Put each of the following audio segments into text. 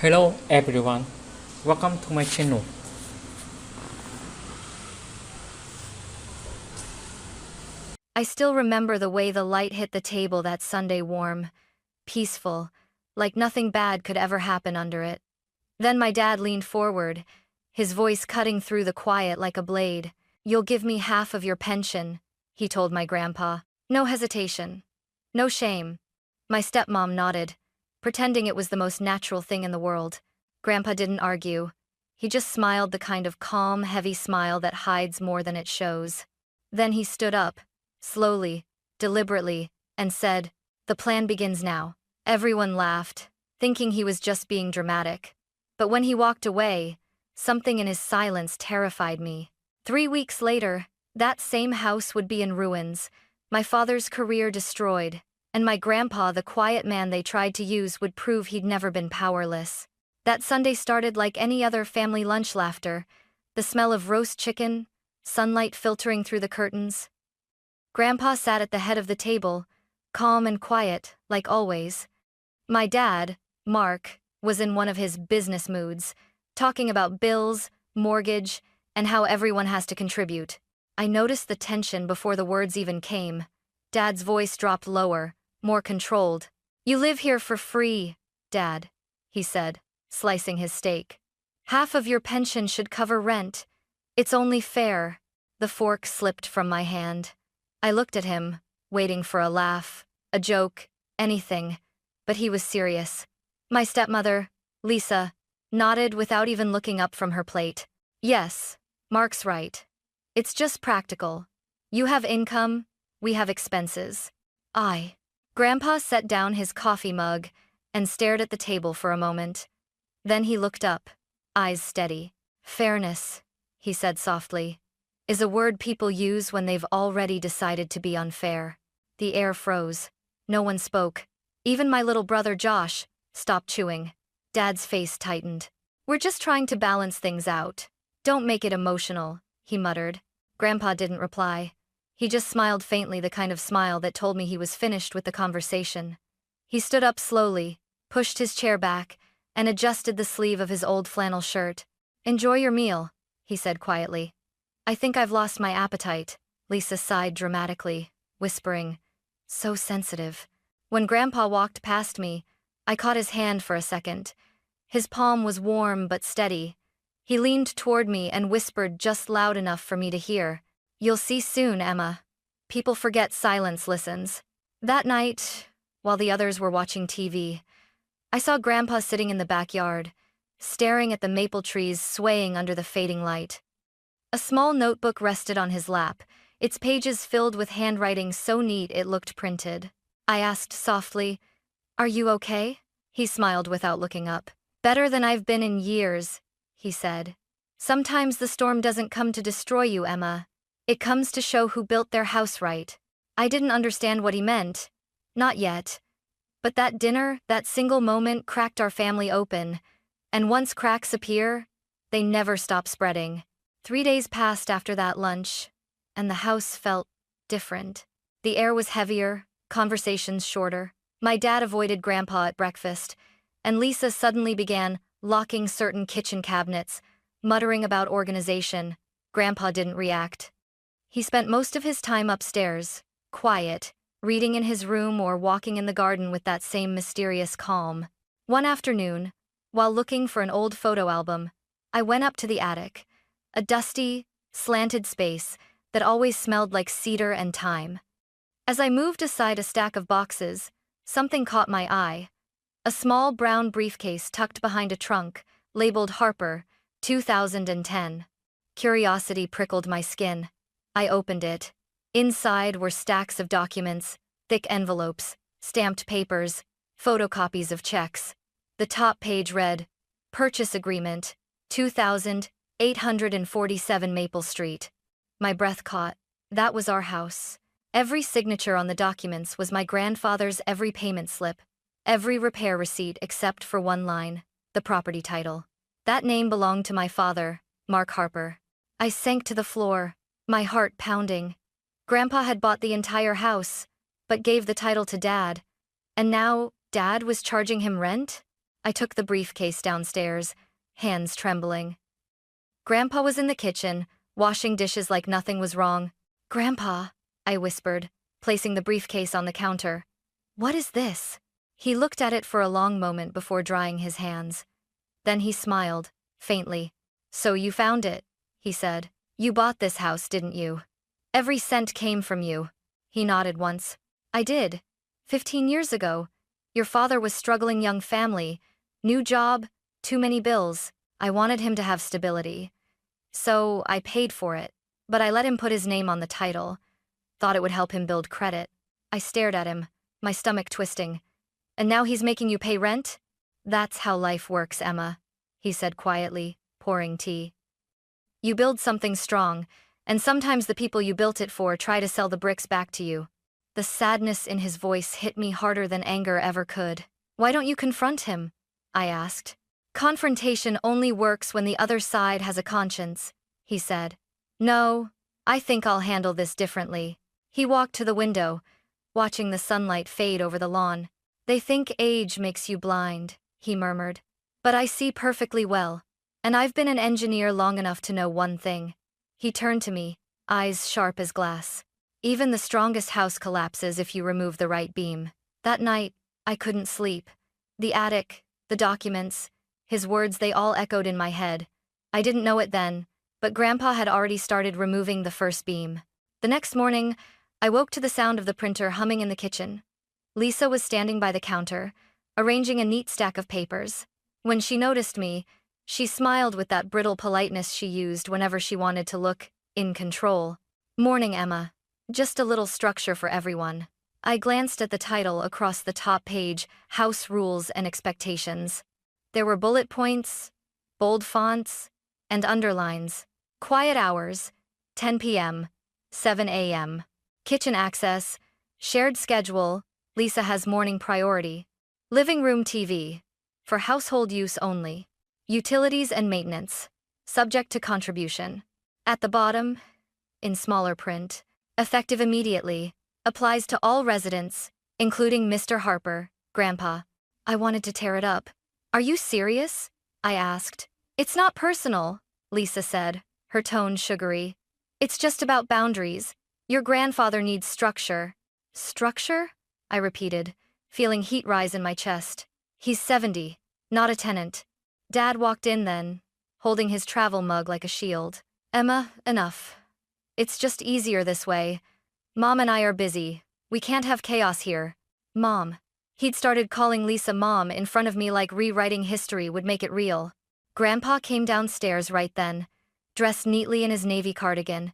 Hello everyone, welcome to my channel. I still remember the way the light hit the table that Sunday, warm, peaceful, like nothing bad could ever happen under it. Then my dad leaned forward, his voice cutting through the quiet like a blade. "You'll give me half of your pension," he told my grandpa. No hesitation. No shame. My stepmom nodded, pretending it was the most natural thing in the world. Grandpa didn't argue. He just smiled, the kind of calm, heavy smile that hides more than it shows. Then he stood up, slowly, deliberately, and said, "The plan begins now." Everyone laughed, thinking he was just being dramatic. But when he walked away, something in his silence terrified me. 3 weeks later, that same house would be in ruins, my father's career destroyed, and my grandpa, the quiet man they tried to use, would prove he'd never been powerless. That Sunday started like any other family lunch: laughter, the smell of roast chicken, sunlight filtering through the curtains. Grandpa sat at the head of the table, calm and quiet, like always. My dad, Mark, was in one of his business moods, talking about bills, mortgage, and how everyone has to contribute. I noticed the tension before the words even came. Dad's voice dropped lower, more controlled. "You live here for free, Dad," he said, slicing his steak. "Half of your pension should cover rent. It's only fair." The fork slipped from my hand. I looked at him, waiting for a laugh, a joke, anything, but he was serious. My stepmother, Lisa, nodded without even looking up from her plate. "Yes, Mark's right. It's just practical. You have income, we have expenses." I. Grandpa set down his coffee mug and stared at the table for a moment. Then he looked up, eyes steady. "Fairness," he said softly, "is a word people use when they've already decided to be unfair." The air froze. No one spoke. Even my little brother Josh stopped chewing. Dad's face tightened. "We're just trying to balance things out. Don't make it emotional," he muttered. Grandpa didn't reply. He just smiled faintly, the kind of smile that told me he was finished with the conversation. He stood up slowly, pushed his chair back, and adjusted the sleeve of his old flannel shirt. "Enjoy your meal," he said quietly. "I think I've lost my appetite." Lisa sighed dramatically, whispering, "So sensitive." When Grandpa walked past me, I caught his hand for a second. His palm was warm but steady. He leaned toward me and whispered just loud enough for me to hear, "You'll see soon, Emma. People forget silence listens." That night, while the others were watching TV, I saw Grandpa sitting in the backyard, staring at the maple trees swaying under the fading light. A small notebook rested on his lap, its pages filled with handwriting so neat it looked printed. I asked softly, "Are you okay?" He smiled without looking up. "Better than I've been in years," he said. "Sometimes the storm doesn't come to destroy you, Emma. It comes to show who built their house right." I didn't understand what he meant. Not yet. But that dinner, that single moment, cracked our family open. And once cracks appear, they never stop spreading. 3 days passed after that lunch, and the house felt different. The air was heavier, conversations shorter. My dad avoided Grandpa at breakfast, and Lisa suddenly began locking certain kitchen cabinets, muttering about organization. Grandpa didn't react. He spent most of his time upstairs, quiet, reading in his room or walking in the garden with that same mysterious calm. One afternoon, while looking for an old photo album, I went up to the attic, a dusty, slanted space that always smelled like cedar and thyme. As I moved aside a stack of boxes, something caught my eye. A small brown briefcase tucked behind a trunk, labeled Harper, 2010. Curiosity prickled my skin. I opened it. Inside were stacks of documents, thick envelopes, stamped papers, photocopies of checks. The top page read, "Purchase Agreement, 2847 Maple Street." My breath caught. That was our house. Every signature on the documents was my grandfather's, every payment slip, every repair receipt except for one line, the property title. That name belonged to my father, Mark Harper. I sank to the floor, my heart pounding. Grandpa had bought the entire house, but gave the title to Dad, and now Dad was charging him rent? I took the briefcase downstairs, hands trembling. Grandpa was in the kitchen, washing dishes like nothing was wrong. "Grandpa," I whispered, placing the briefcase on the counter. "What is this?" He looked at it for a long moment before drying his hands. Then he smiled, faintly. "So you found it," he said. "You bought this house, didn't you? Every cent came from you." He nodded once. "I did. 15 years ago. Your father was struggling young family, new job, too many bills. I wanted him to have stability. So I paid for it, but I let him put his name on the title. Thought it would help him build credit." I stared at him, my stomach twisting. "And now he's making you pay rent?" "That's how life works, Emma," he said quietly, pouring tea. "You build something strong, and sometimes the people you built it for try to sell the bricks back to you." The sadness in his voice hit me harder than anger ever could. "Why don't you confront him?" I asked. "Confrontation only works when the other side has a conscience," he said. "No, I think I'll handle this differently." He walked to the window, watching the sunlight fade over the lawn. "They think age makes you blind," he murmured. "But I see perfectly well, and I've been an engineer long enough to know one thing." He turned to me, eyes sharp as glass. "Even the strongest house collapses if you remove the right beam." That night, I couldn't sleep. The attic, the documents, his words, they all echoed in my head. I didn't know it then, but Grandpa had already started removing the first beam. The next morning, I woke to the sound of the printer humming in the kitchen. Lisa was standing by the counter, arranging a neat stack of papers. When she noticed me, she smiled with that brittle politeness she used whenever she wanted to look in control. "Morning, Emma. Just a little structure for everyone." I glanced at the title across the top page, House Rules and Expectations. There were bullet points, bold fonts, and underlines. Quiet hours, 10 p.m., 7 a.m. Kitchen access, shared schedule, Lisa has morning priority. Living room TV, for household use only. Utilities and maintenance, subject to contribution. At the bottom, in smaller print, effective immediately, applies to all residents, including Mr. Harper, Grandpa. I wanted to tear it up. "Are you serious?" I asked. "It's not personal," Lisa said, her tone sugary. "It's just about boundaries. Your grandfather needs structure." "Structure?" I repeated, feeling heat rise in my chest. "He's 70, not a tenant." Dad walked in then, holding his travel mug like a shield. "Emma, enough. It's just easier this way. Mom and I are busy. We can't have chaos here." "Mom." He'd started calling Lisa Mom in front of me like rewriting history would make it real. Grandpa came downstairs right then, dressed neatly in his navy cardigan.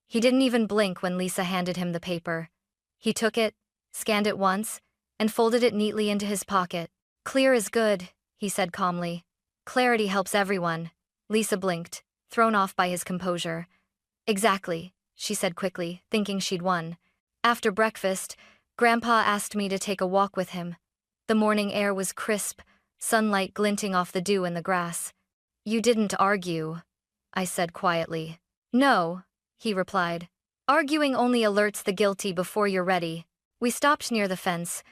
He didn't even blink when Lisa handed him the paper. He took it, scanned it once, and folded it neatly into his pocket. "Clear is good," he said calmly. "Clarity helps everyone." Lisa blinked, thrown off by his composure. "Exactly," she said quickly, thinking she'd won. After breakfast, Grandpa asked me to take a walk with him. The morning air was crisp, sunlight glinting off the dew in the grass. "You didn't argue," I said quietly. "No," he replied. "Arguing only alerts the guilty before you're ready." We stopped near the fence,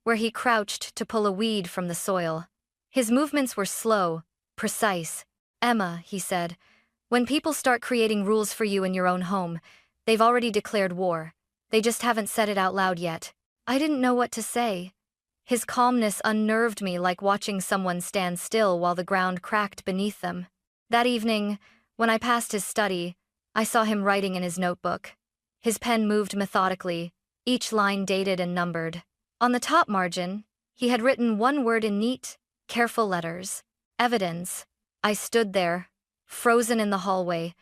where he crouched to pull a weed from the soil. His movements were slow, precise. "Emma," he said, "when people start creating rules for you in your own home, they've already declared war. They just haven't said it out loud yet." I didn't know what to say. His calmness unnerved me like watching someone stand still while the ground cracked beneath them. That evening, when I passed his study, I saw him writing in his notebook. His pen moved methodically, each line dated and numbered. On the top margin, he had written one word in neat, careful letters: evidence. I stood there, frozen in the hallway,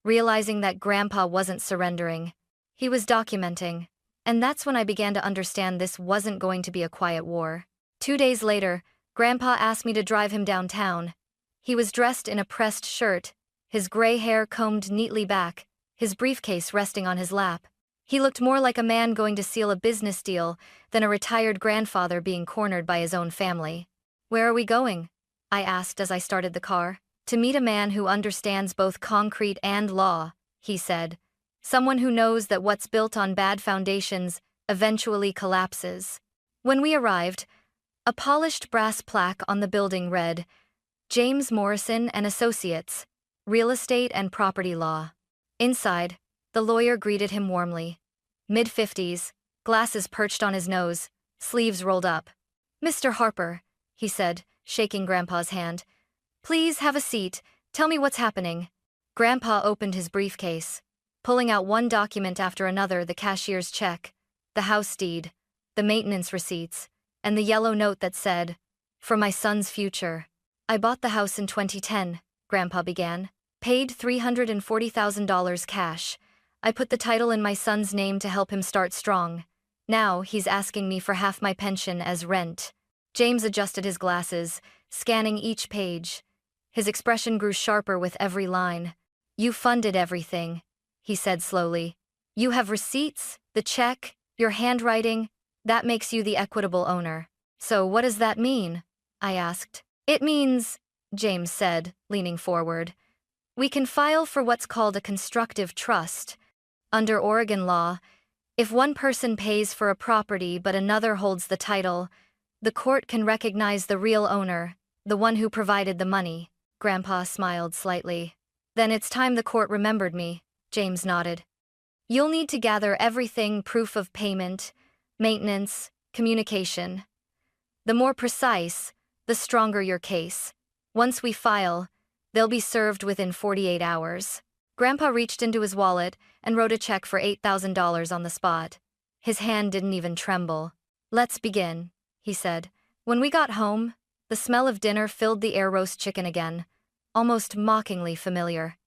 realizing that Grandpa wasn't surrendering. He was documenting. And that's when I began to understand this wasn't going to be a quiet war. 2 days later, Grandpa asked me to drive him downtown. He was dressed in a pressed shirt, his gray hair combed neatly back, his briefcase resting on his lap. He looked more like a man going to seal a business deal than a retired grandfather being cornered by his own family. "Where are we going?" I asked as I started the car. "To meet a man who understands both concrete and law," he said. "Someone who knows that what's built on bad foundations eventually collapses." When we arrived, A polished brass plaque on the building read, James Morrison and Associates, Real Estate and Property Law. Inside, the lawyer greeted him warmly. Mid-50s, glasses perched on his nose, sleeves rolled up. Mr. Harper, he said, shaking Grandpa's hand. Please have a seat. Tell me what's happening. Grandpa opened his briefcase, pulling out one document after another: the cashier's check, the house deed, the maintenance receipts, and the yellow note that said, For my son's future. I bought the house in 2010, Grandpa began. Paid $340,000 cash. I put the title in my son's name to help him start strong. Now he's asking me for half my pension as rent. James adjusted his glasses, scanning each page. His expression grew sharper with every line. You funded everything, he said slowly. You have receipts, the check, your handwriting. That makes you the equitable owner. So what does that mean? I asked. It means, James said, leaning forward, we can file for what's called a constructive trust. Under Oregon law, if one person pays for a property but another holds the title, the court can recognize the real owner, the one who provided the money. Grandpa smiled slightly. Then it's time the court remembered me, James nodded. You'll need to gather everything: proof of payment, maintenance, communication. The more precise, the stronger your case. Once we file, they'll be served within 48 hours. Grandpa reached into his wallet and wrote a check for $8,000 on the spot. His hand didn't even tremble. Let's begin, he said. When we got home, the smell of dinner filled the air: roast chicken again, almost mockingly familiar.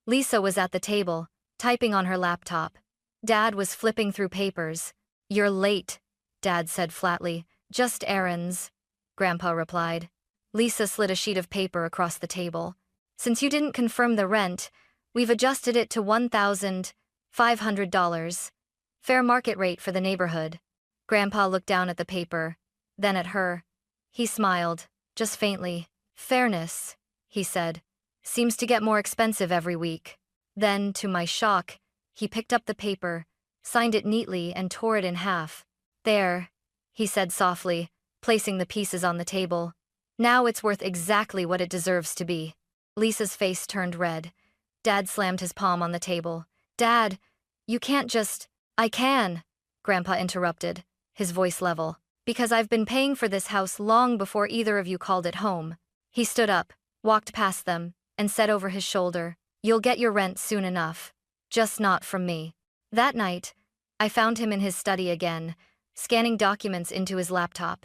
Lisa was at the table, typing on her laptop. Dad was flipping through papers. You're late, Dad said flatly. Just errands, Grandpa replied. Lisa slid a sheet of paper across the table. Since you didn't confirm the rent, we've adjusted it to $1,500. Fair market rate for the neighborhood. Grandpa looked down at the paper, then at her. He smiled, just faintly. Fairness, he said, seems to get more expensive every week. Then, to my shock, he picked up the paper, signed it neatly, and tore it in half. There, he said softly, placing the pieces on the table. Now it's worth exactly what it deserves to be. Lisa's face turned red. Dad slammed his palm on the table. Dad, you can't just— I can, Grandpa interrupted, his voice level, because I've been paying for this house long before either of you called it home. He stood up, walked past them, and said over his shoulder, You'll get your rent soon enough. Just not from me. That night, I found him in his study again, scanning documents into his laptop.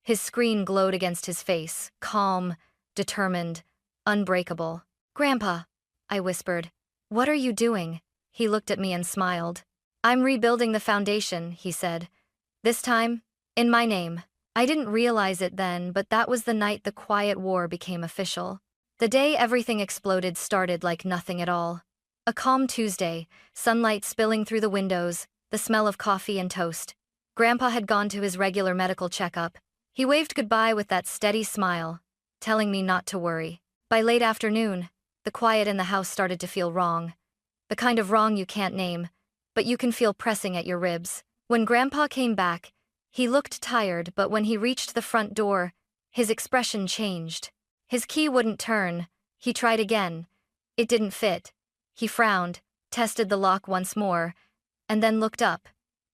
His screen glowed against his face, calm, determined, unbreakable. Grandpa, I whispered. What are you doing? He looked at me and smiled. I'm rebuilding the foundation, he said. This time, in my name. I didn't realize it then, but that was the night the quiet war became official. The day everything exploded started like nothing at all. A calm Tuesday, sunlight spilling through the windows, the smell of coffee and toast. Grandpa had gone to his regular medical checkup. He waved goodbye with that steady smile, telling me not to worry. By late afternoon, the quiet in the house started to feel wrong. The kind of wrong you can't name, but you can feel pressing at your ribs. When Grandpa came back, he looked tired, but when he reached the front door, his expression changed. His key wouldn't turn. He tried again. It didn't fit. He frowned, tested the lock once more, and then looked up.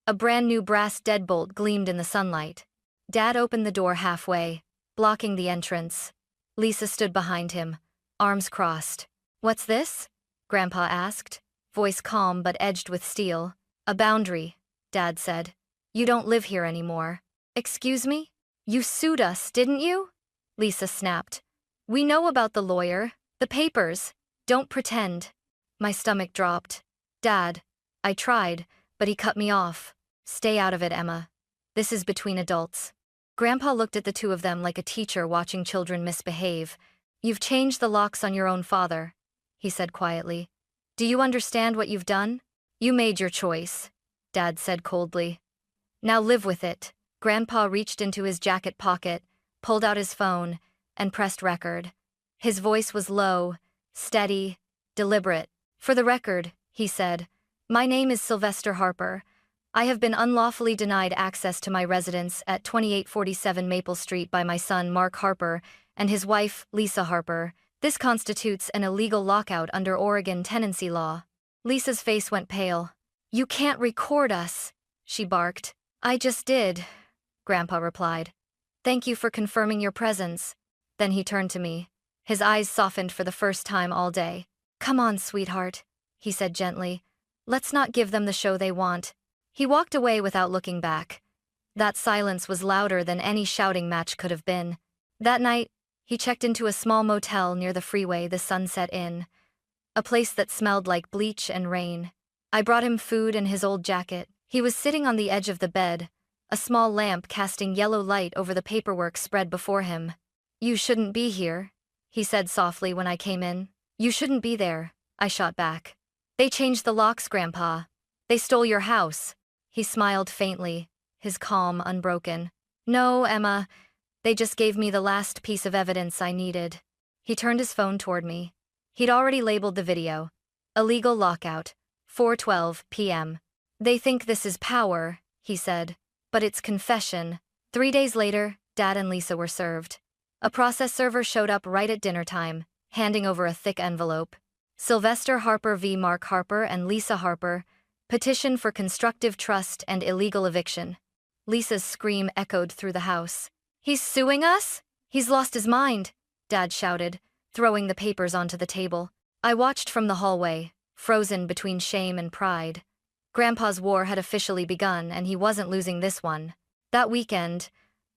A brand new brass deadbolt gleamed in the sunlight. Dad opened the door halfway, blocking the entrance. Lisa stood behind him, arms crossed. What's this? Grandpa asked, voice calm but edged with steel. A boundary, Dad said. You don't live here anymore. Excuse me? You sued us, didn't you? Lisa snapped. We know about the lawyer, the papers. Don't pretend. My stomach dropped. Dad, I tried, but he cut me off. Stay out of it, Emma. This is between adults. Grandpa looked at the two of them like a teacher watching children misbehave. You've changed the locks on your own father, he said quietly. Do you understand what you've done? You made your choice, Dad said coldly. Now live with it. Grandpa reached into his jacket pocket, pulled out his phone, and pressed record. His voice was low, steady, deliberate. For the record, he said, my name is Sylvester Harper. I have been unlawfully denied access to my residence at 2847 Maple Street by my son Mark Harper and his wife Lisa Harper. This constitutes an illegal lockout under Oregon tenancy law. Lisa's face went pale. "You can't record us," she barked. "I just did," Grandpa replied. "Thank you for confirming your presence." Then he turned to me. His eyes softened for the first time all day. "Come on, sweetheart," he said gently. "Let's not give them the show they want." He walked away without looking back. That silence was louder than any shouting match could have been. That night, he checked into a small motel near the freeway, the Sunset Inn, a place that smelled like bleach and rain. I brought him food and his old jacket. He was sitting on the edge of the bed, a small lamp casting yellow light over the paperwork spread before him. "You shouldn't be here," he said softly when I came in. "You shouldn't be there," I shot back. "They changed the locks, Grandpa. They stole your house." He smiled faintly, his calm unbroken. "No, Emma, they just gave me the last piece of evidence I needed." He turned his phone toward me. He'd already labeled the video. "Illegal lockout, 4:12 p.m. "They think this is power," he said, "but it's confession." 3 days later, Dad and Lisa were served. A process server showed up right at dinner time, handing over a thick envelope. Sylvester Harper v. Mark Harper and Lisa Harper, petition for constructive trust and illegal eviction. Lisa's scream echoed through the house. "He's suing us? He's lost his mind," Dad shouted, throwing the papers onto the table. I watched from the hallway, frozen between shame and pride. Grandpa's war had officially begun, and he wasn't losing this one. That weekend,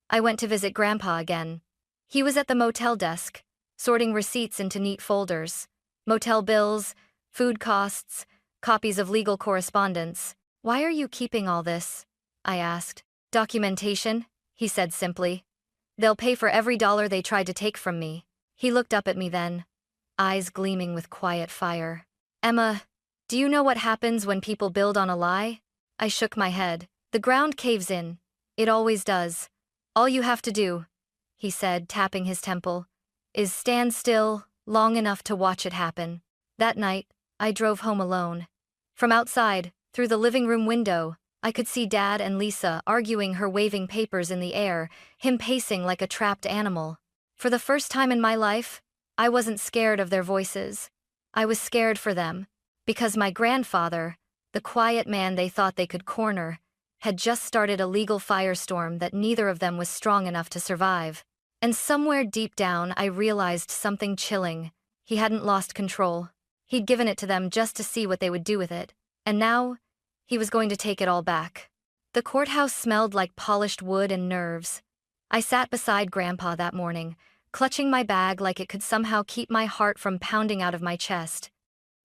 I went to visit Grandpa again. He was at the motel desk, sorting receipts into neat folders. Motel bills, food costs, copies of legal correspondence. "Why are you keeping all this?" I asked. "Documentation," he said simply. "They'll pay for every dollar they tried to take from me." He looked up at me then, eyes gleaming with quiet fire. "Emma, do you know what happens when people build on a lie?" I shook my head. "The ground caves in. It always does. All you have to do," he said, tapping his temple, "is stand still long enough to watch it happen." That night, I drove home alone. From outside, through the living room window, I could see Dad and Lisa arguing, her waving papers in the air, him pacing like a trapped animal. For the first time in my life, I wasn't scared of their voices. I was scared for them, because my grandfather, the quiet man they thought they could corner, had just started a legal firestorm that neither of them was strong enough to survive. And somewhere deep down, I realized something chilling. He hadn't lost control. He'd given it to them just to see what they would do with it. And now, he was going to take it all back. The courthouse smelled like polished wood and nerves. I sat beside Grandpa that morning, clutching my bag like it could somehow keep my heart from pounding out of my chest.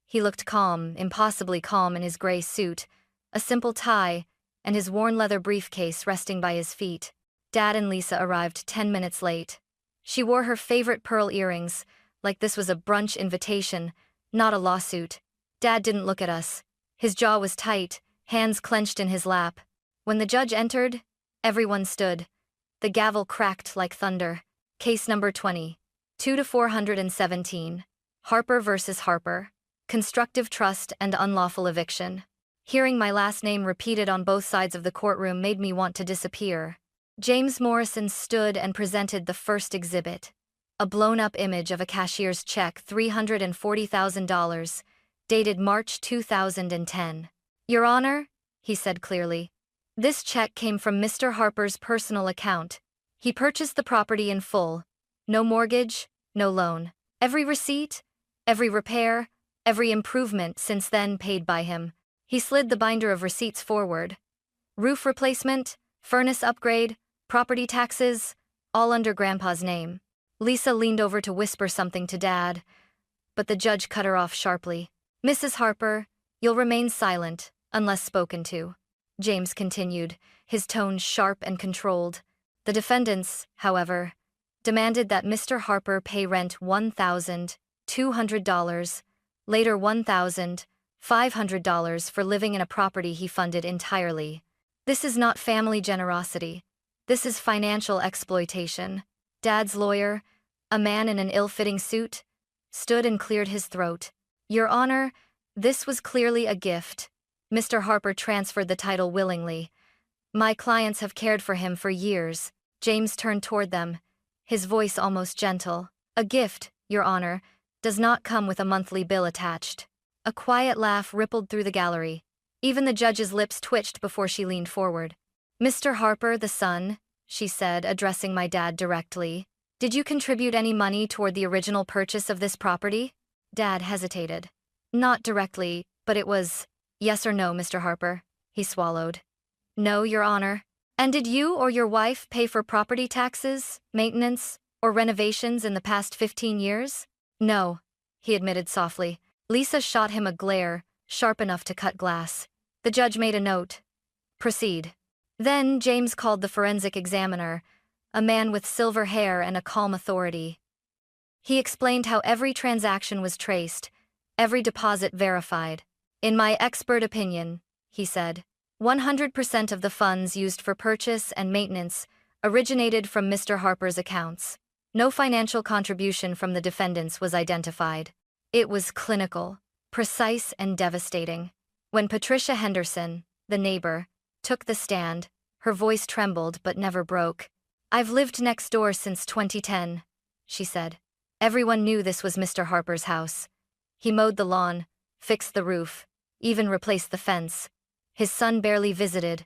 He looked calm, impossibly calm in his gray suit, a simple tie, and his worn leather briefcase resting by his feet. Dad and Lisa arrived 10 minutes late. She wore her favorite pearl earrings, like this was a brunch invitation, not a lawsuit. Dad didn't look at us. His jaw was tight, hands clenched in his lap. When the judge entered, everyone stood. The gavel cracked like thunder. Case number 20. 2-417. Harper versus Harper. Constructive trust and unlawful eviction. Hearing my last name repeated on both sides of the courtroom made me want to disappear. James Morrison stood and presented the first exhibit. A blown-up image of a cashier's check, $340,000, dated March 2010. "Your Honor," he said clearly, "this check came from Mr. Harper's personal account. He purchased the property in full. No mortgage, no loan. Every receipt, every repair, every improvement since then paid by him." He slid the binder of receipts forward. Roof replacement, furnace upgrade, property taxes, all under Grandpa's name. Lisa leaned over to whisper something to Dad, but the judge cut her off sharply. "Mrs. Harper, you'll remain silent, unless spoken to," James continued, his tone sharp and controlled. The defendants, however, demanded that Mr. Harper pay rent $1,200, later $1,500 for living in a property he funded entirely. "This is not family generosity. This is financial exploitation." Dad's lawyer, a man in an ill-fitting suit, stood and cleared his throat. "Your Honor, this was clearly a gift. Mr. Harper transferred the title willingly. My clients have cared for him for years. James turned toward them, his voice almost gentle. A gift, Your Honor, does not come with a monthly bill attached. A quiet laugh rippled through the gallery. Even the judge's lips twitched before she leaned forward. Mr. Harper, the son, she said, addressing my dad directly, did you contribute any money toward the original purchase of this property? Dad hesitated. Not directly, but it was, yes or no, Mr. Harper, he swallowed. No, Your Honor. And did you or your wife pay for property taxes, maintenance, or renovations in the past 15 years? No, he admitted softly. Lisa shot him a glare, sharp enough to cut glass. The judge made a note. Proceed. Then James called the forensic examiner, a man with silver hair and a calm authority. He explained how every transaction was traced, every deposit verified. In my expert opinion, he said, 100% of the funds used for purchase and maintenance originated from Mr. Harper's accounts. No financial contribution from the defendants was identified. It was clinical, precise, and devastating. When Patricia Henderson, the neighbor, took the stand, her voice trembled but never broke. I've lived next door since 2010, she said. Everyone knew this was Mr. Harper's house. He mowed the lawn, fixed the roof, even replaced the fence. His son barely visited.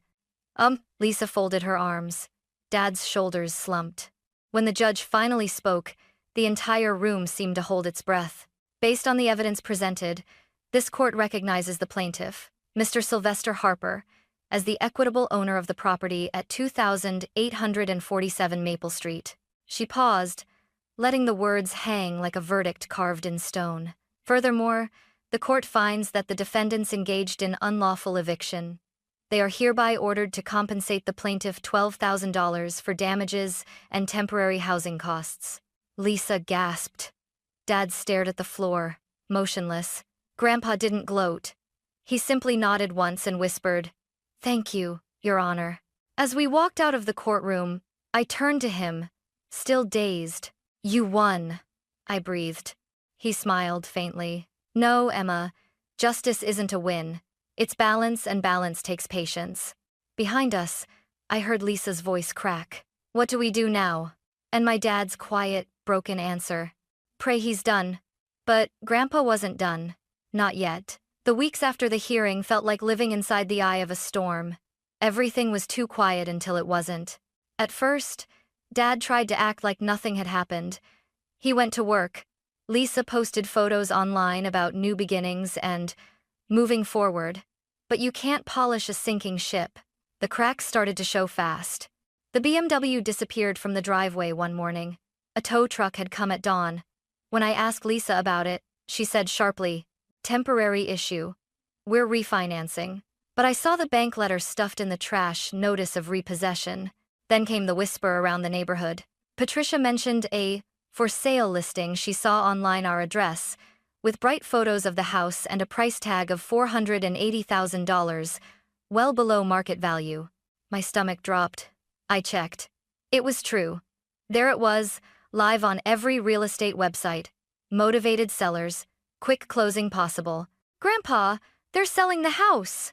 Lisa folded her arms. Dad's shoulders slumped. When the judge finally spoke, the entire room seemed to hold its breath. Based on the evidence presented, this court recognizes the plaintiff, Mr. Sylvester Harper, as the equitable owner of the property at 2847 Maple Street. She paused, letting the words hang like a verdict carved in stone. Furthermore, the court finds that the defendants engaged in unlawful eviction. They are hereby ordered to compensate the plaintiff $12,000 for damages and temporary housing costs. Lisa gasped. Dad stared at the floor, motionless. Grandpa didn't gloat. He simply nodded once and whispered, "Thank you, Your Honor." As we walked out of the courtroom, I turned to him, still dazed. "You won," I breathed. He smiled faintly. "No, Emma, justice isn't a win. It's balance, and balance takes patience." Behind us, I heard Lisa's voice crack. "What do we do now?" And my dad's quiet, broken answer. "Pray he's done." But Grandpa wasn't done. Not yet. The weeks after the hearing felt like living inside the eye of a storm. Everything was too quiet until it wasn't. At first, Dad tried to act like nothing had happened. He went to work. Lisa posted photos online about new beginnings and moving forward. But you can't polish a sinking ship. The cracks started to show fast. The BMW disappeared from the driveway one morning. A tow truck had come at dawn. When I asked Lisa about it, she said sharply, "Temporary issue. We're refinancing." But I saw the bank letter stuffed in the trash, notice of repossession. Then came the whisper around the neighborhood. Patricia mentioned a for sale listing she saw online, our address, with bright photos of the house and a price tag of $480,000, well below market value. My stomach dropped. I checked. It was true. There it was, live on every real estate website. Motivated sellers, quick closing possible. "Grandpa, they're selling the house!"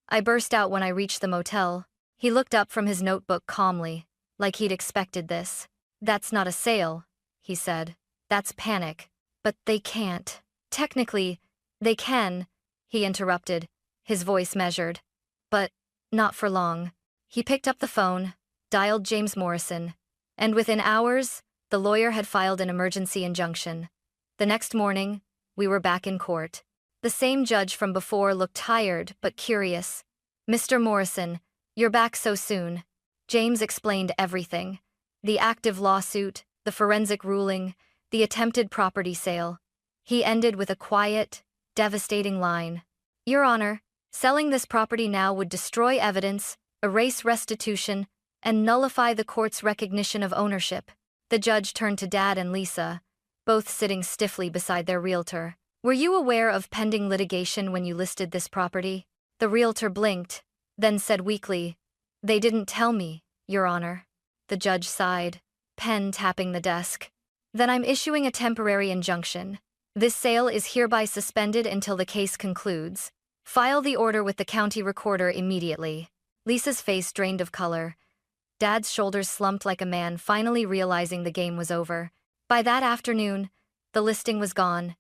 I burst out when I reached the motel. He looked up from his notebook calmly, like he'd expected this. "That's not a sale," he said. "That's panic." "But they can't." "Technically, they can," he interrupted, his voice measured. "But not for long." He picked up the phone, dialed James Morrison, and within hours, the lawyer had filed an emergency injunction. The next morning, we were back in court. The same judge from before looked tired but curious. "Mr. Morrison, you're back so soon." James explained everything. The active lawsuit, the forensic ruling, the attempted property sale. He ended with a quiet, devastating line. "Your Honor, selling this property now would destroy evidence, erase restitution, and nullify the court's recognition of ownership." The judge turned to Dad and Lisa, both sitting stiffly beside their realtor. "Were you aware of pending litigation when you listed this property?" The realtor blinked, then said weakly, "They didn't tell me, Your Honor." The judge sighed, pen tapping the desk. "Then I'm issuing a temporary injunction. This sale is hereby suspended until the case concludes." File the order with the county recorder immediately. Lisa's face drained of color. Dad's shoulders slumped like a man finally realizing the game was over. By that afternoon, the listing was gone,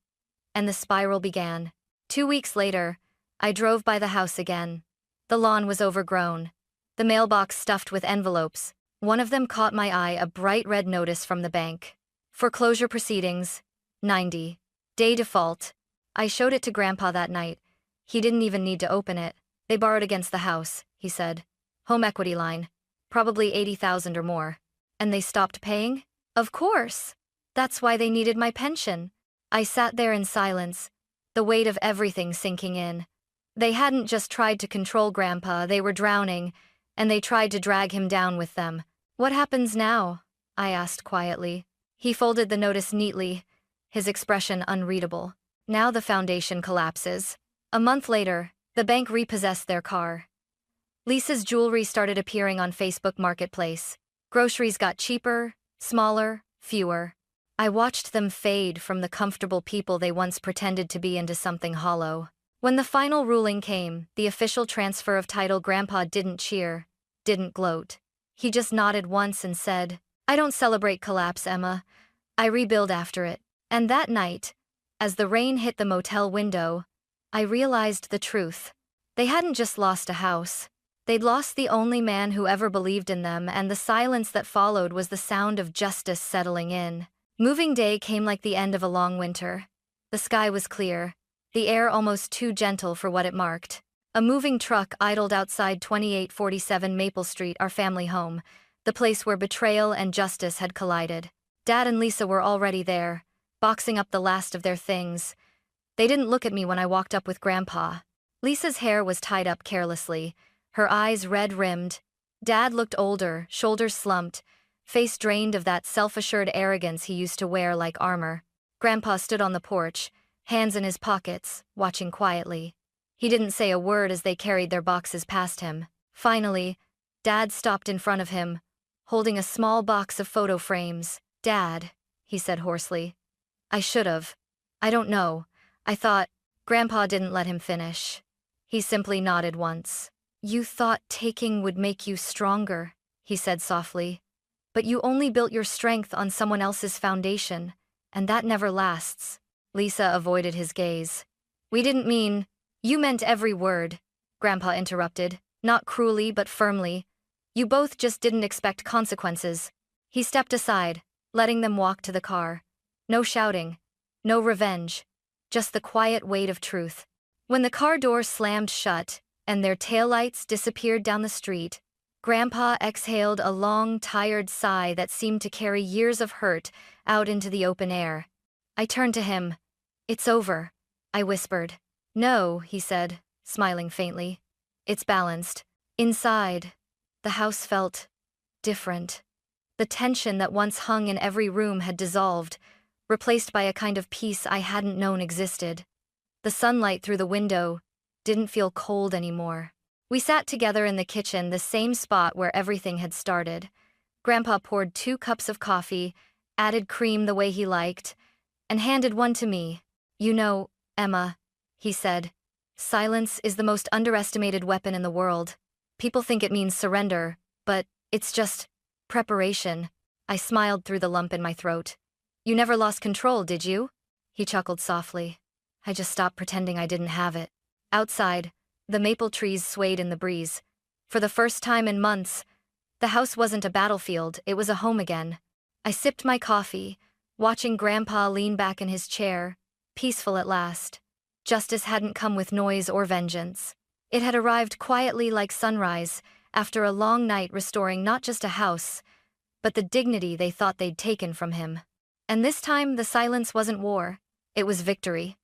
and the spiral began. 2 weeks later, I drove by the house again. The lawn was overgrown. The mailbox stuffed with envelopes. One of them caught my eye, a bright red notice from the bank. Foreclosure proceedings, 90. Day default. I showed it to Grandpa that night. He didn't even need to open it. They borrowed against the house, he said. Home equity line. Probably 80,000 or more. And they stopped paying? Of course. That's why they needed my pension. I sat there in silence, the weight of everything sinking in. They hadn't just tried to control Grandpa, they were drowning, and they tried to drag him down with them. What happens now? I asked quietly. He folded the notice neatly, his expression unreadable. Now the foundation collapses. A month later, the bank repossessed their car. Lisa's jewelry started appearing on Facebook Marketplace. Groceries got cheaper, smaller, fewer. I watched them fade from the comfortable people they once pretended to be into something hollow. When the final ruling came, the official transfer of title, Grandpa didn't cheer, didn't gloat. He just nodded once and said, "I don't celebrate collapse, Emma. I rebuild after it." And that night, as the rain hit the motel window, I realized the truth. They hadn't just lost a house. They'd lost the only man who ever believed in them, and the silence that followed was the sound of justice settling in. Moving day came like the end of a long winter. The sky was clear, the air almost too gentle for what it marked. A moving truck idled outside 2847 Maple Street, our family home, the place where betrayal and justice had collided. Dad and Lisa were already there, boxing up the last of their things. They didn't look at me when I walked up with Grandpa. Lisa's hair was tied up carelessly, her eyes red-rimmed. Dad looked older, shoulders slumped, face drained of that self-assured arrogance he used to wear like armor. Grandpa stood on the porch, hands in his pockets, watching quietly. He didn't say a word as they carried their boxes past him. Finally, Dad stopped in front of him, holding a small box of photo frames. "Dad," he said hoarsely. "I should've. I don't know. I thought..." Grandpa didn't let him finish. He simply nodded once. "You thought taking would make you stronger," he said softly. "But you only built your strength on someone else's foundation, and that never lasts." Lisa avoided his gaze. "We didn't mean..." "You meant every word," Grandpa interrupted, not cruelly but firmly. "You both just didn't expect consequences." He stepped aside, letting them walk to the car. No shouting, no revenge, just the quiet weight of truth. When the car door slammed shut and their taillights disappeared down the street, Grandpa exhaled a long, tired sigh that seemed to carry years of hurt out into the open air. I turned to him. "It's over," I whispered. "No," he said, smiling faintly. "It's balanced." Inside, the house felt different. The tension that once hung in every room had dissolved, replaced by a kind of peace I hadn't known existed. The sunlight through the window didn't feel cold anymore. We sat together in the kitchen, the same spot where everything had started. Grandpa poured 2 cups of coffee, added cream the way he liked, and handed one to me. "You know, Emma," he said, "silence is the most underestimated weapon in the world. People think it means surrender, but it's just preparation." I smiled through the lump in my throat. "You never lost control, did you?" He chuckled softly. "I just stopped pretending I didn't have it." Outside, the maple trees swayed in the breeze. For the first time in months, the house wasn't a battlefield, it was a home again. I sipped my coffee, watching Grandpa lean back in his chair, peaceful at last. Justice hadn't come with noise or vengeance. It had arrived quietly like sunrise, after a long night, restoring not just a house, but the dignity they thought they'd taken from him. And this time, the silence wasn't war, it was victory.